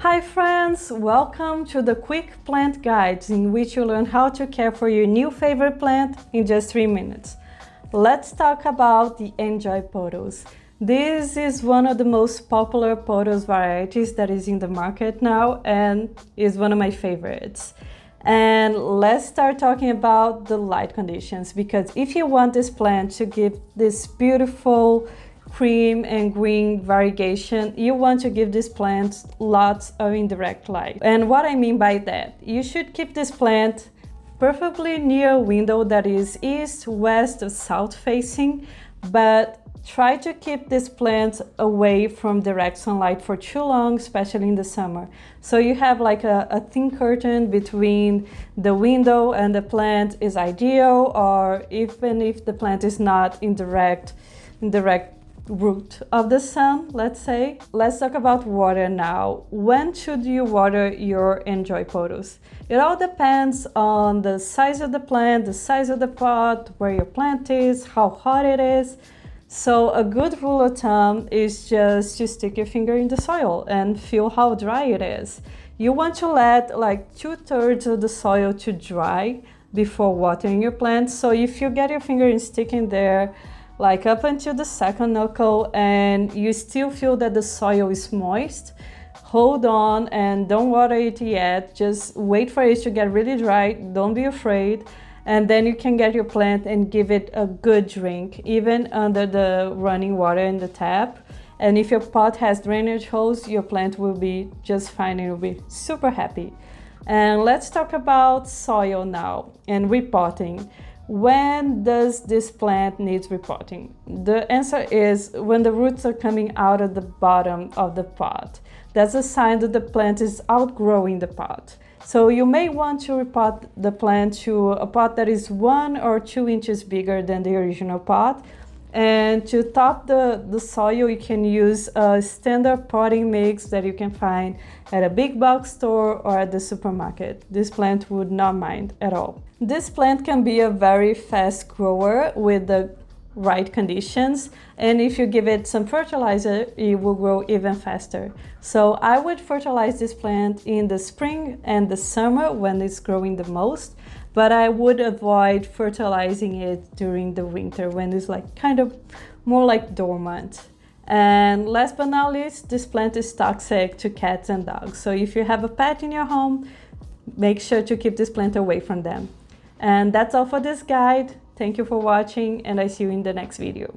Hi friends, welcome to the quick plant guides in which you learn how to care for your new favorite plant in just 3 minutes. Let's talk about the N'Joy Pothos. This is one of the most popular pothos varieties that is in the market now and is one of my favorites. And let's start talking about the light conditions, because if you want this plant to give this beautiful cream and green variegation, you want to give this plant lots of indirect light. And what I mean by that, you should keep this plant preferably near a window that is east, west, or south facing, but try to keep this plant away from direct sunlight for too long, especially in the summer. So you have like a thin curtain between the window and the plant is ideal, or even if the plant is not in direct root of the sun, let's say. Let's talk about water now. When should you water your N'Joy Pothos? It all depends on the size of the plant, the size of the pot, where your plant is, how hot it is. So a good rule of thumb is just to stick your finger in the soil and feel how dry it is. You want to let like 2/3 of the soil to dry before watering your plant. So if you get your finger and stick in there like up until the second knuckle and you still feel that the soil is moist, hold on and don't water it yet. Just wait for it to get really dry. Don't be afraid. And then you can get your plant and give it a good drink, even under the running water in the tap. And if your pot has drainage holes, your plant will be just fine and you'll be super happy. And let's talk about soil now and repotting. When does this plant need repotting? The answer is when the roots are coming out of the bottom of the pot. That's a sign that the plant is outgrowing the pot. So you may want to repot the plant to a pot that is 1 or 2 inches bigger than the original pot. And to top the soil, you can use a standard potting mix that you can find at a big box store or at the supermarket. This plant would not mind at all. This plant can be a very fast grower with the right conditions, and if you give it some fertilizer, it will grow even faster. So I would fertilize this plant in the spring and the summer when it's growing the most, but I would avoid fertilizing it during the winter when it's like kind of more like dormant. And last but not least, this plant is toxic to cats and dogs. So if you have a pet in your home, make sure to keep this plant away from them. And that's all for this guide. Thank you for watching, and I see you in the next video.